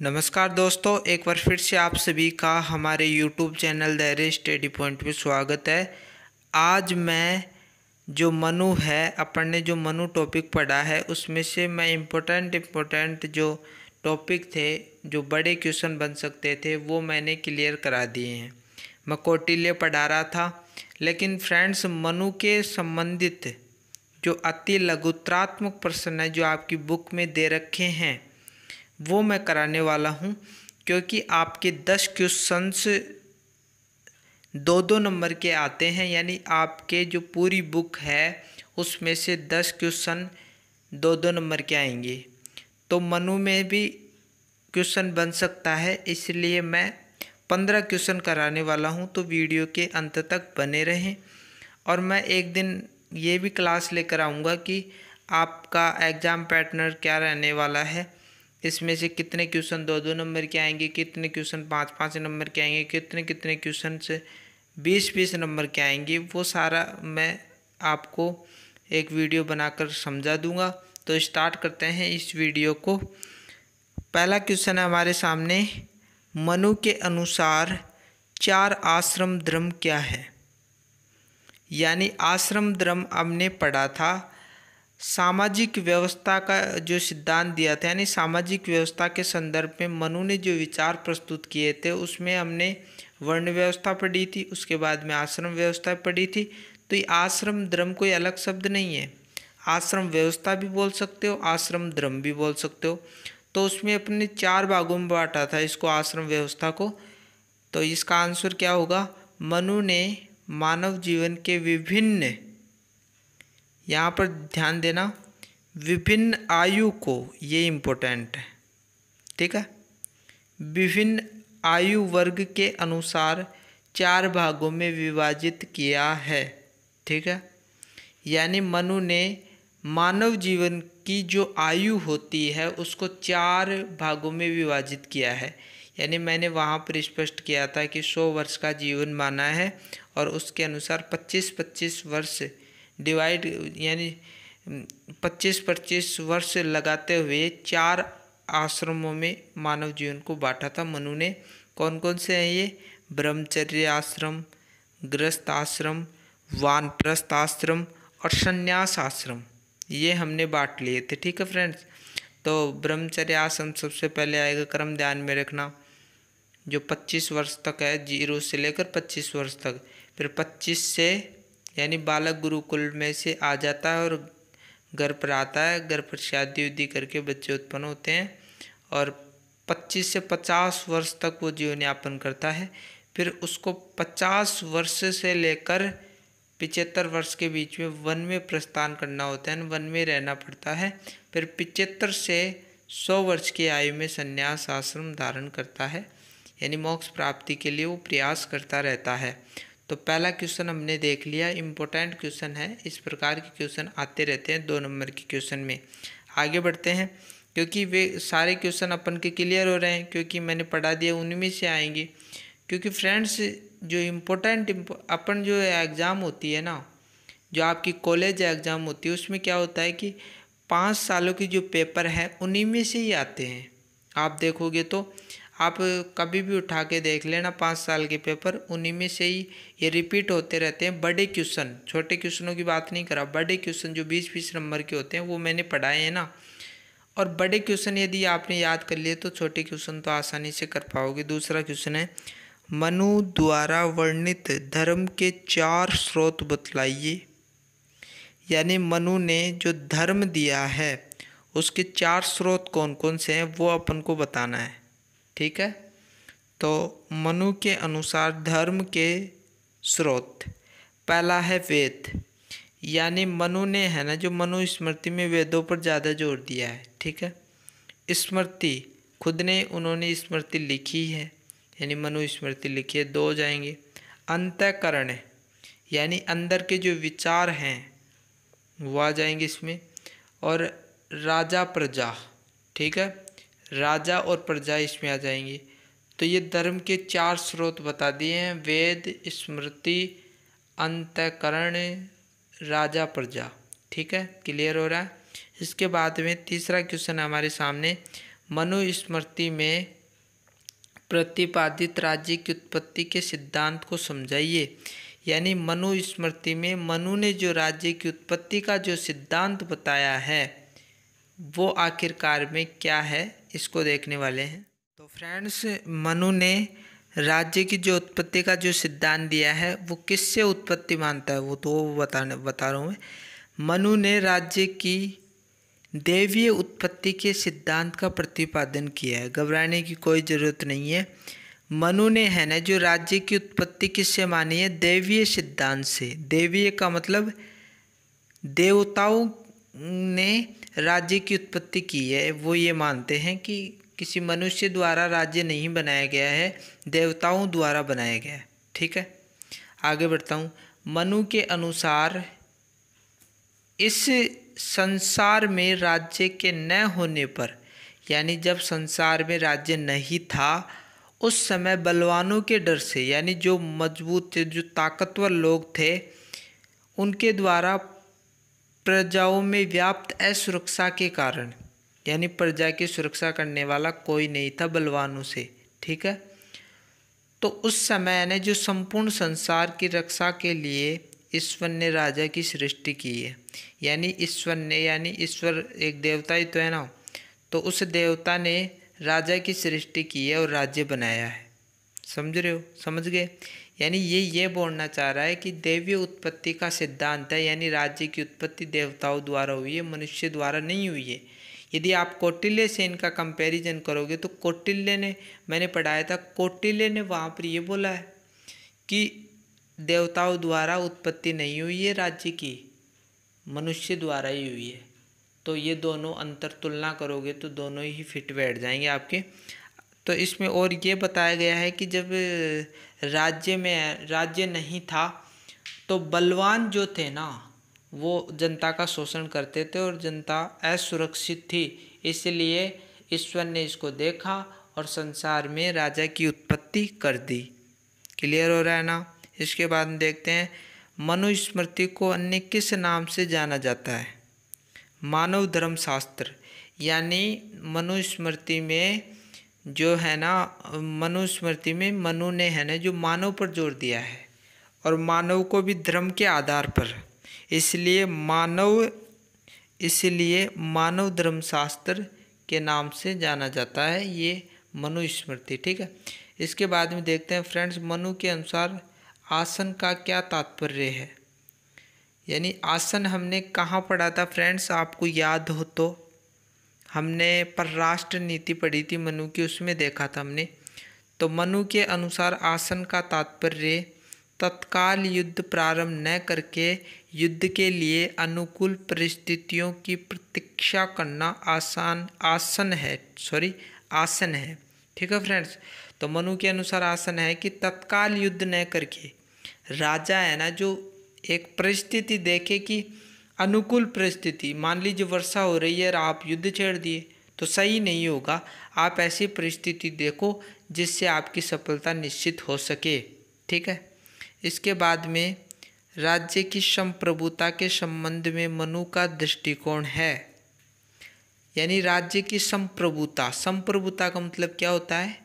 नमस्कार दोस्तों, एक बार फिर से आप सभी का हमारे YouTube channel the study point में स्वागत है। आज मैं जो मनु है, अपन ने जो मनु टॉपिक पढ़ा है उसमें से मैं इम्पोर्टेंट जो टॉपिक थे, जो बड़े क्वेश्चन बन सकते थे, वो मैंने क्लियर करा दिए हैं। मैं कौटिल्य पढ़ा रहा था, लेकिन फ्रेंड्स मनु के संबंधित जो अति लघुत्रात्मक प्रश्न है जो आपकी बुक में दे रखे हैं वो मैं कराने वाला हूँ, क्योंकि आपके 10 क्वेश्चंस 2-2 नंबर के आते हैं। यानी आपके जो पूरी बुक है उसमें से 10 क्वेश्चन 2-2 नंबर के आएंगे। तो मनु में भी क्वेश्चन बन सकता है, इसलिए मैं 15 क्वेश्चन कराने वाला हूँ। तो वीडियो के अंत तक बने रहें। और मैं एक दिन ये भी क्लास लेकर आऊँगा कि आपका एग्ज़ाम पैटर्न क्या रहने वाला है, इसमें से कितने क्वेश्चन 2-2 नंबर के आएंगे, कितने क्वेश्चन 5-5 नंबर के आएंगे, कितने क्वेश्चन से 20-20 नंबर के आएंगे, वो सारा मैं आपको एक वीडियो बनाकर समझा दूंगा। तो स्टार्ट करते हैं इस वीडियो को। पहला क्वेश्चन है हमारे सामने, मनु के अनुसार 4 आश्रम धर्म क्या है। यानी आश्रम धर्म हमने पढ़ा था, सामाजिक व्यवस्था का जो सिद्धांत दिया था, यानी सामाजिक व्यवस्था के संदर्भ में मनु ने जो विचार प्रस्तुत किए थे उसमें हमने वर्ण व्यवस्था पढ़ी थी, उसके बाद में आश्रम व्यवस्था पढ़ी थी। तो ये आश्रम धर्म कोई अलग शब्द नहीं है, आश्रम व्यवस्था भी बोल सकते हो, आश्रम धर्म भी बोल सकते हो। तो उसमें अपने 4 भागों में बांटा था इसको, आश्रम व्यवस्था को। तो इसका आंसर क्या होगा, मनु ने मानव जीवन के विभिन्न, यहाँ पर ध्यान देना, विभिन्न आयु को, ये इम्पोर्टेंट है, ठीक है, विभिन्न आयु वर्ग के अनुसार 4 भागों में विभाजित किया है, ठीक है। यानी मनु ने मानव जीवन की जो आयु होती है उसको 4 भागों में विभाजित किया है। यानी मैंने वहाँ पर स्पष्ट किया था कि 100 वर्ष का जीवन माना है और उसके अनुसार 25-25 वर्ष डिवाइड, यानी 25-25 वर्ष लगाते हुए 4 आश्रमों में मानव जीवन को बांटा था मनु ने। कौन कौन से हैं ये, ब्रह्मचर्य आश्रम, गृहस्थ आश्रम, वानप्रस्थ आश्रम और संन्यास आश्रम, ये हमने बांट लिए थे, ठीक है फ्रेंड्स। तो ब्रह्मचर्य आश्रम सबसे पहले आएगा, क्रम ध्यान में रखना, जो 25 वर्ष तक है, 0 से लेकर 25 वर्ष तक। फिर 25 से यानी बालक गुरुकुल में से आ जाता है और घर पर आता है, घर पर शादी उदी करके बच्चे उत्पन्न होते हैं और 25 से 50 वर्ष तक वो जीवन यापन करता है। फिर उसको 50 वर्ष से लेकर 75 वर्ष के बीच में वन में प्रस्थान करना होता है, वन में रहना पड़ता है। फिर 75 से 100 वर्ष की आयु में संन्यास आश्रम धारण करता है, यानी मोक्ष प्राप्ति के लिए वो प्रयास करता रहता है। तो पहला क्वेश्चन हमने देख लिया, इम्पोर्टेंट क्वेश्चन है, इस प्रकार के क्वेश्चन आते रहते हैं 2 नंबर के क्वेश्चन में। आगे बढ़ते हैं, क्योंकि वे सारे क्वेश्चन अपन के क्लियर हो रहे हैं, क्योंकि मैंने पढ़ा दिया, उनमें से आएंगे। क्योंकि फ्रेंड्स जो अपन जो एग्ज़ाम होती है ना, जो आपकी कॉलेज एग्ज़ाम होती है, उसमें क्या होता है कि 5 सालों की जो पेपर है उन्हीं में से ही आते हैं। आप देखोगे तो आप कभी भी उठा के देख लेना, 5 साल के पेपर उन्हीं में से ही ये रिपीट होते रहते हैं। बड़े क्वेश्चन, छोटे क्वेश्चनों की बात नहीं करा, बड़े क्वेश्चन जो 20-20 नंबर के होते हैं वो मैंने पढ़ाए हैं ना। और बड़े क्वेश्चन यदि आपने याद कर लिए तो छोटे क्वेश्चन तो आसानी से कर पाओगे। दूसरा क्वेश्चन है, मनु द्वारा वर्णित धर्म के 4 स्रोत बतलाइए। यानी मनु ने जो धर्म दिया है उसके 4 स्रोत कौन कौन से हैं वो अपन को बताना है, ठीक है। तो मनु के अनुसार धर्म के स्रोत, पहला है वेद। यानी मनु ने, है ना, जो मनु स्मृति में वेदों पर ज़्यादा जोर दिया है, ठीक है। स्मृति, खुद ने उन्होंने स्मृति लिखी है, यानी मनु स्मृति लिखी है, 2 जाएंगे। अंतःकरण, यानी अंदर के जो विचार हैं वो आ जाएंगे इसमें। और राजा प्रजा, ठीक है, राजा और प्रजा इसमें आ जाएंगे। तो ये धर्म के 4 स्रोत बता दिए हैं, वेद, स्मृति, अंतःकरण, राजा, प्रजा, ठीक है, क्लियर हो रहा है। इसके बाद में तीसरा क्वेश्चन हमारे सामने, मनुस्मृति में प्रतिपादित राज्य की उत्पत्ति के सिद्धांत को समझाइए। यानी मनुस्मृति में मनु ने जो राज्य की उत्पत्ति का जो सिद्धांत बताया है वो आखिरकार में क्या है, इसको देखने वाले हैं। तो फ्रेंड्स, मनु ने राज्य की जो उत्पत्ति का जो सिद्धांत दिया है वो किससे उत्पत्ति मानता है, वो तो बता रहा हूँ मैं। मनु ने राज्य की दैवीय उत्पत्ति के सिद्धांत का प्रतिपादन किया है। घबराने की कोई ज़रूरत नहीं है। मनु ने है ना जो राज्य की उत्पत्ति किससे मानी है, दैवीय सिद्धांत से। दैवीय का मतलब देवताओं ने राज्य की उत्पत्ति की है। वो ये मानते हैं कि किसी मनुष्य द्वारा राज्य नहीं बनाया गया है, देवताओं द्वारा बनाया गया है। ठीक है, आगे बढ़ता हूँ। मनु के अनुसार इस संसार में राज्य के न होने पर, यानी जब संसार में राज्य नहीं था उस समय बलवानों के डर से, यानी जो मजबूत थे, जो ताकतवर लोग थे, उनके द्वारा प्रजाओं में व्याप्त असुरक्षा के कारण, यानी प्रजा की सुरक्षा करने वाला कोई नहीं था बलवानों से। ठीक है, तो उस समय ने जो संपूर्ण संसार की रक्षा के लिए ईश्वर ने राजा की सृष्टि की है। यानी ईश्वर ने, यानी ईश्वर एक देवता ही तो है ना, तो उस देवता ने राजा की सृष्टि की है और राज्य बनाया है। समझ रहे हो, समझ गए। यानी ये बोलना चाह रहा है कि दैवीय उत्पत्ति का सिद्धांत है, यानी राज्य की उत्पत्ति देवताओं द्वारा हुई है, मनुष्य द्वारा नहीं हुई है। यदि आप कौटिल्य से इनका कंपैरिजन करोगे तो कौटिल्य ने, मैंने पढ़ाया था, कौटिल्य ने वहाँ पर ये बोला है कि देवताओं द्वारा उत्पत्ति नहीं हुई है राज्य की, मनुष्य द्वारा ही हुई है। तो ये दोनों अंतर तुलना करोगे तो दोनों ही फिट बैठ जाएंगे आपके। तो इसमें और ये बताया गया है कि जब राज्य नहीं था तो बलवान जो थे ना वो जनता का शोषण करते थे और जनता असुरक्षित थी। इसलिए ईश्वर ने इसको देखा और संसार में राजा की उत्पत्ति कर दी। क्लियर हो रहा है ना। इसके बाद में देखते हैं मनुस्मृति को अन्य किस नाम से जाना जाता है। मानव धर्म शास्त्र, यानी मनुस्मृति में जो है ना, मनुस्मृति में मनु ने है ना जो मानव पर जोर दिया है और मानव को भी धर्म के आधार पर, इसलिए मानव धर्म शास्त्र के नाम से जाना जाता है ये मनुस्मृति। ठीक है, इसके बाद में देखते हैं फ्रेंड्स, मनु के अनुसार आसन का क्या तात्पर्य है। यानी आसन हमने कहाँ पढ़ा था फ्रेंड्स, आपको याद हो तो हमने परराष्ट्र नीति पढ़ी थी मनु की, उसमें देखा था हमने। तो मनु के अनुसार आसन का तात्पर्य तत्काल युद्ध प्रारंभ न करके युद्ध के लिए अनुकूल परिस्थितियों की प्रतीक्षा करना आसन है। ठीक है फ्रेंड्स, तो मनु के अनुसार आसन है कि तत्काल युद्ध न करके राजा है ना जो एक परिस्थिति देखे कि अनुकूल परिस्थिति, मान लीजिए वर्षा हो रही है और आप युद्ध छेड़ दिए तो सही नहीं होगा। आप ऐसी परिस्थिति देखो जिससे आपकी सफलता निश्चित हो सके। ठीक है, इसके बाद में राज्य की संप्रभुता के संबंध में मनु का दृष्टिकोण है। यानी राज्य की संप्रभुता का मतलब क्या होता है,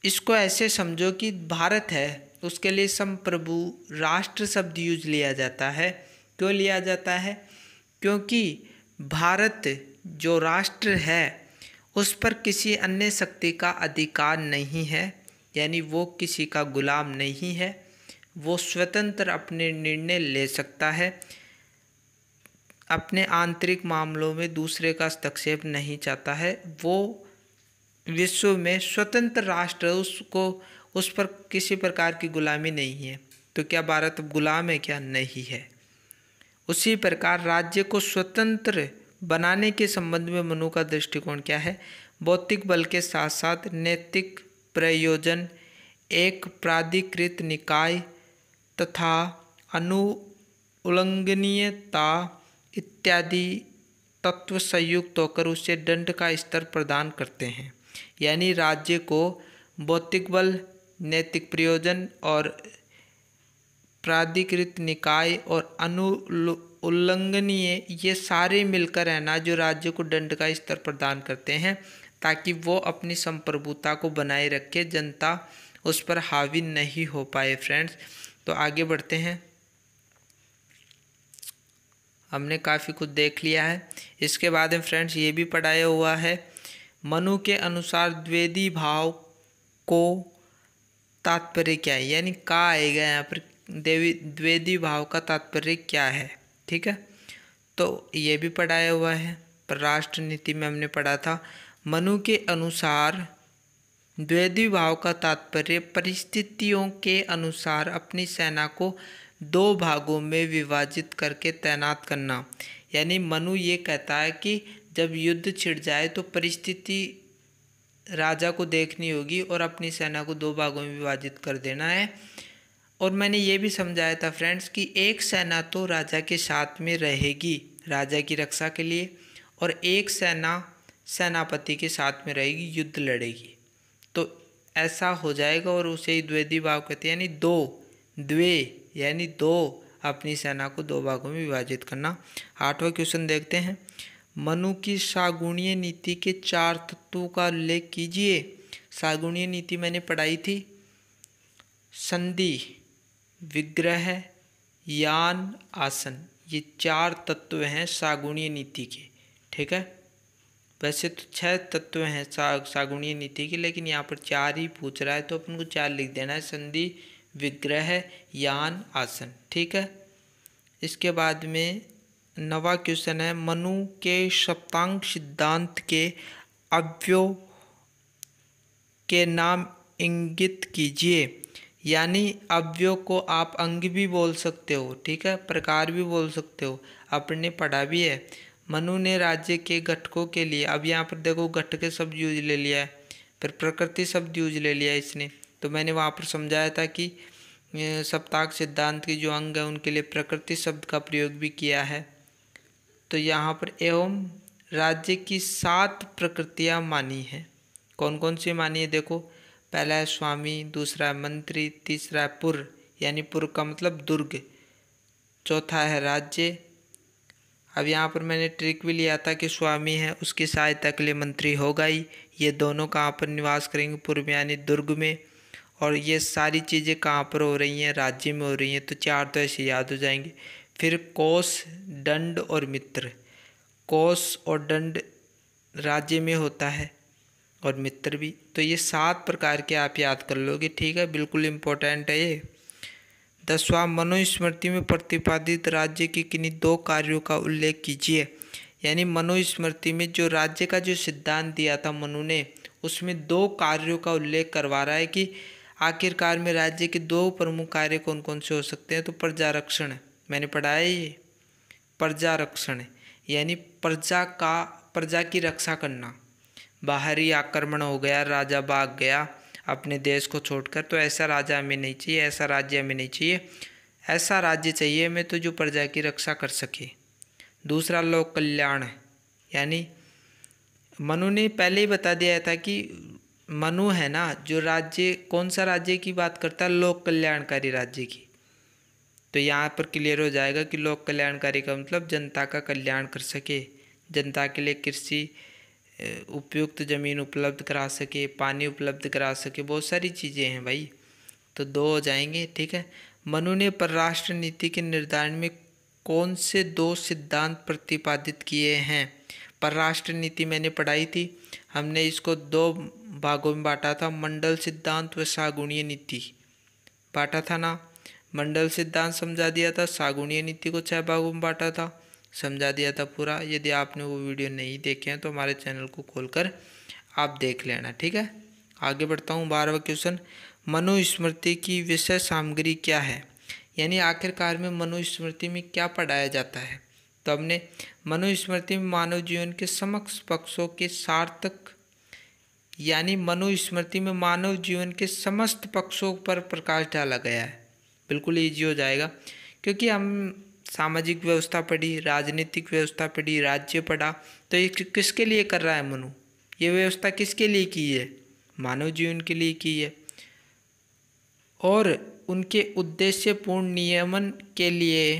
इसको ऐसे समझो कि भारत है, उसके लिए संप्रभु राष्ट्र शब्द यूज लिया जाता है। क्यों लिया जाता है, क्योंकि भारत जो राष्ट्र है उस पर किसी अन्य शक्ति का अधिकार नहीं है, यानी वो किसी का गुलाम नहीं है, वो स्वतंत्र अपने निर्णय ले सकता है, अपने आंतरिक मामलों में दूसरे का हस्तक्षेप नहीं चाहता है। वो विश्व में स्वतंत्र राष्ट्र, उसको उस पर किसी प्रकार की गुलामी नहीं है। तो क्या भारत गुलाम है क्या, नहीं है। उसी प्रकार राज्य को स्वतंत्र बनाने के संबंध में मनु का दृष्टिकोण क्या है, भौतिक बल के साथ साथ नैतिक प्रयोजन, एक प्राधिकृत निकाय तथा अनुउल्लंघनीयता इत्यादि तत्व संयुक्त होकर उसे दंड का स्तर प्रदान करते हैं। यानी राज्य को भौतिक बल, नैतिक प्रयोजन और प्राधिकृत निकाय और उल्लंघनीय, ये सारे मिलकर है ना जो राज्य को दंड का स्तर प्रदान करते हैं ताकि वो अपनी संप्रभुता को बनाए रखे, जनता उस पर हावी नहीं हो पाए। फ्रेंड्स तो आगे बढ़ते हैं, हमने काफ़ी कुछ देख लिया है। इसके बाद में फ्रेंड्स ये भी पढ़ाया हुआ है, मनु के अनुसार द्वेदी भाव को तात्पर्य क्या है, यानी का आएगा यहाँ पर, द्वेदी भाव का तात्पर्य क्या है। ठीक है, तो ये भी पढ़ाया हुआ है। पर राष्ट्र नीति में हमने पढ़ा था, मनु के अनुसार द्वेदी भाव का तात्पर्य परिस्थितियों के अनुसार अपनी सेना को 2 भागों में विभाजित करके तैनात करना। यानी मनु ये कहता है कि जब युद्ध छिड़ जाए तो परिस्थिति राजा को देखनी होगी और अपनी सेना को 2 भागों में विभाजित कर देना है। और मैंने ये भी समझाया था फ्रेंड्स कि एक सेना तो राजा के साथ में रहेगी राजा की रक्षा के लिए, और एक सेना सेनापति के साथ में रहेगी, युद्ध लड़ेगी। तो ऐसा हो जाएगा और उसे ही द्वेदी भाव कहते हैं, यानी 2 यानी 2 अपनी सेना को 2 भागों में विभाजित करना। 8वां क्वेश्चन देखते हैं, मनु की सागुणीय नीति के 4 तत्वों का उल्लेख कीजिए। सागुणीय नीति मैंने पढ़ाई थी, संधि, विग्रह, यान, आसन, ये 4 तत्व हैं सागुणीय नीति के। ठीक है, वैसे तो 6 तत्व हैं सागुणीय नीति के, लेकिन यहाँ पर 4 ही पूछ रहा है तो अपन को 4 लिख देना है, संधि, विग्रह, यान, आसन। ठीक है, इसके बाद में 9वां क्वेश्चन है, मनु के सप्तांग सिद्धांत के अवयव के नाम इंगित कीजिए। यानी अवयव को आप अंग भी बोल सकते हो, ठीक है, प्रकार भी बोल सकते हो, आपने पढ़ा भी है। मनु ने राज्य के घटकों के लिए, अब यहाँ पर देखो घटक शब्द यूज ले लिया है, फिर प्रकृति शब्द यूज ले लिया इसने। तो मैंने वहाँ पर समझाया था कि सप्तांग सिद्धांत के जो अंग है उनके लिए प्रकृति शब्द का प्रयोग भी किया है। तो यहाँ पर एवं राज्य की 7 प्रकृतियाँ मानी हैं। कौन कौन सी मानी है देखो, पहला है स्वामी, दूसरा है मंत्री, तीसरा है पुर, यानी पुर का मतलब दुर्ग, चौथा है राज्य। अब यहाँ पर मैंने ट्रिक भी लिया था कि स्वामी है उसकी सहायता के लिए मंत्री होगा ही, ये दोनों कहाँ पर निवास करेंगे, पूर्व यानी दुर्ग में, और ये सारी चीज़ें कहाँ पर हो रही हैं, राज्य में हो रही हैं। तो 4 तो ऐसे याद हो जाएंगे। फिर कोष, दंड और मित्र। कोष और दंड राज्य में होता है और मित्र भी। तो ये 7 प्रकार के आप याद कर लोगे। ठीक है, बिल्कुल इम्पोर्टेंट है ये। 10वां, मनुस्मृति में प्रतिपादित राज्य के किन्हीं 2 कार्यों का उल्लेख कीजिए। यानी मनुस्मृति में जो राज्य का जो सिद्धांत दिया था मनु ने, उसमें 2 कार्यों का उल्लेख करवा रहा है कि आखिरकार में राज्य के 2 प्रमुख कार्य कौन कौन से हो सकते हैं। तो प्रजा रक्षण, मैंने पढ़ाया ये, प्रजा रक्षण यानी प्रजा की रक्षा करना। बाहरी आक्रमण हो गया, राजा भाग गया अपने देश को छोड़कर, तो ऐसा राजा हमें नहीं चाहिए, ऐसा राज्य हमें नहीं चाहिए। ऐसा राज्य चाहिए हमें तो जो प्रजा की रक्षा कर सके। दूसरा लोक कल्याण, यानी मनु ने पहले ही बता दिया था कि मनु है ना जो राज्य, कौन सा राज्य की बात करता है, लोक कल्याणकारी राज्य की। तो यहाँ पर क्लियर हो जाएगा कि लोक कल्याणकारी का मतलब जनता का कल्याण कर सके, जनता के लिए कृषि उपयुक्त ज़मीन उपलब्ध करा सके, पानी उपलब्ध करा सके, बहुत सारी चीज़ें हैं भाई। तो 2 हो जाएंगे। ठीक है, मनु ने परराष्ट्र नीति के निर्धारण में कौन से 2 सिद्धांत प्रतिपादित किए हैं। परराष्ट्र नीति मैंने पढ़ाई थी, हमने इसको 2 भागों में बांटा था, मंडल सिद्धांत व सागुणीय नीति बांटा था ना। मंडल सिद्धांत समझा दिया था, सागुणीय नीति को 6 भागों में बांटा था, समझा दिया था पूरा। यदि आपने वो वीडियो नहीं देखे हैं तो हमारे चैनल को खोलकर आप देख लेना। ठीक है, आगे बढ़ता हूँ। 12वां क्वेश्चन, मनुस्मृति की विषय सामग्री क्या है। यानी आखिरकार में मनुस्मृति में क्या पढ़ाया जाता है। तो हमने मनुस्मृति में मानव जीवन के समस्त पक्षों के सार्थक, यानी मनुस्मृति में मानव जीवन के समस्त पक्षों पर प्रकाश डाला गया है। बिल्कुल ईजी हो जाएगा, क्योंकि हम सामाजिक व्यवस्था पढ़ी, राजनीतिक व्यवस्था पढ़ी, राज्य पढ़ा, तो ये किसके लिए कर रहा है मनु, ये व्यवस्था किसके लिए की है, मानव जीवन के लिए की है, और उनके उद्देश्यपूर्ण नियमन के लिए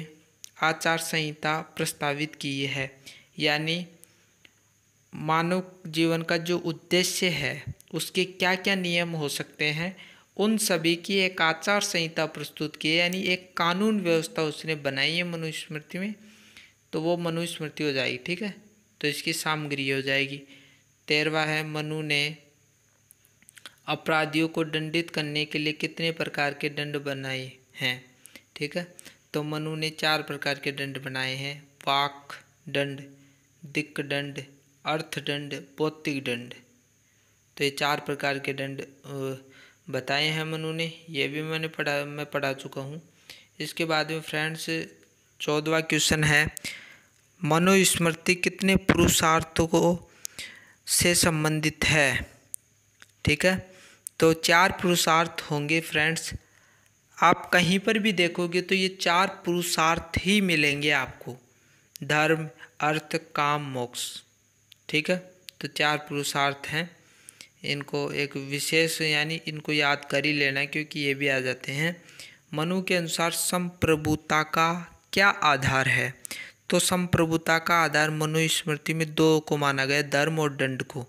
आचार संहिता प्रस्तावित की है। यानी मानव जीवन का जो उद्देश्य है उसके क्या क्या नियम हो सकते हैं, उन सभी की एक आचार संहिता प्रस्तुत की है, यानी एक कानून व्यवस्था उसने बनाई है मनुस्मृति में। तो वो मनुस्मृति हो जाएगी, ठीक है। तो इसकी सामग्री हो जाएगी। 13वां है, मनु ने अपराधियों को दंडित करने के लिए कितने प्रकार के दंड बनाए हैं, ठीक है। तो मनु ने 4 प्रकार के दंड बनाए हैं, वाक दंड, दिक् दंड, अर्थदंड, भौतिक दंड। तो ये 4 प्रकार के दंड बताए हैं मनु ने, ये भी मैं पढ़ा चुका हूँ। इसके बाद में फ्रेंड्स 14वां क्वेश्चन है, मनुस्मृति कितने पुरुषार्थों को से संबंधित है, ठीक है। तो 4 पुरुषार्थ होंगे फ्रेंड्स। आप कहीं पर भी देखोगे तो ये 4 पुरुषार्थ ही मिलेंगे आपको, धर्म, अर्थ, काम, मोक्ष, ठीक है। तो 4 पुरुषार्थ हैं, इनको एक विशेष यानी इनको याद कर ही लेना क्योंकि ये भी आ जाते हैं। मनु के अनुसार संप्रभुता का क्या आधार है? तो संप्रभुता का आधार मनुस्मृति में 2 को माना गया, धर्म और दंड को।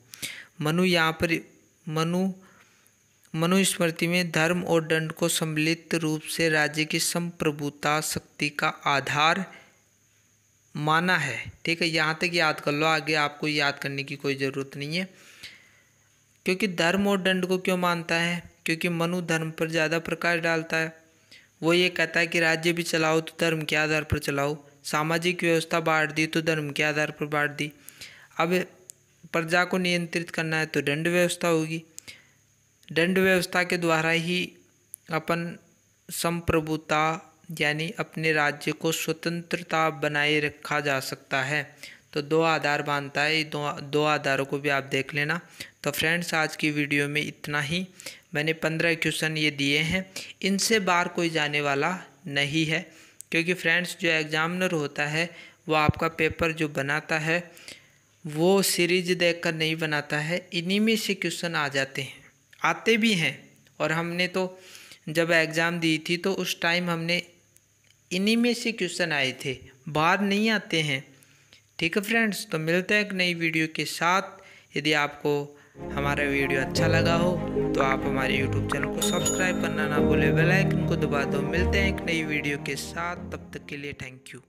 मनुस्मृति में धर्म और दंड को सम्मिलित रूप से राज्य की संप्रभुता शक्ति का आधार माना है, ठीक है। यहाँ तक याद कर लो, आगे आपको याद करने की कोई ज़रूरत नहीं है। क्योंकि धर्म और दंड को क्यों मानता है? क्योंकि मनु धर्म पर ज़्यादा प्रकाश डालता है। वो ये कहता है कि राज्य भी चलाओ तो धर्म के आधार पर चलाओ, सामाजिक व्यवस्था बांट दी तो धर्म के आधार पर बांट दी। अब प्रजा को नियंत्रित करना है तो दंड व्यवस्था होगी, दंड व्यवस्था के द्वारा ही अपन संप्रभुता यानी अपने राज्य को स्वतंत्रता बनाए रखा जा सकता है। तो 2 आधार मानता है, 2 आधारों को भी आप देख लेना। तो फ्रेंड्स आज की वीडियो में इतना ही। मैंने 15 क्वेश्चन ये दिए हैं, इनसे बाहर कोई जाने वाला नहीं है, क्योंकि फ्रेंड्स जो एग्जामिनर होता है वो आपका पेपर जो बनाता है वो सीरीज देखकर नहीं बनाता है, इन्हीं में से क्वेश्चन आ जाते हैं, आते भी हैं। और हमने तो जब एग्ज़ाम दी थी तो उस टाइम हमने इन्हीं में से क्वेश्चन आए थे, बाहर नहीं आते हैं, ठीक है फ्रेंड्स। तो मिलते हैं एक नई वीडियो के साथ। यदि आपको हमारा वीडियो अच्छा लगा हो तो आप हमारे YouTube चैनल को सब्सक्राइब करना ना भूलें, बेल आइकन को दबा दो। मिलते हैं एक नई वीडियो के साथ, तब तक के लिए थैंक यू।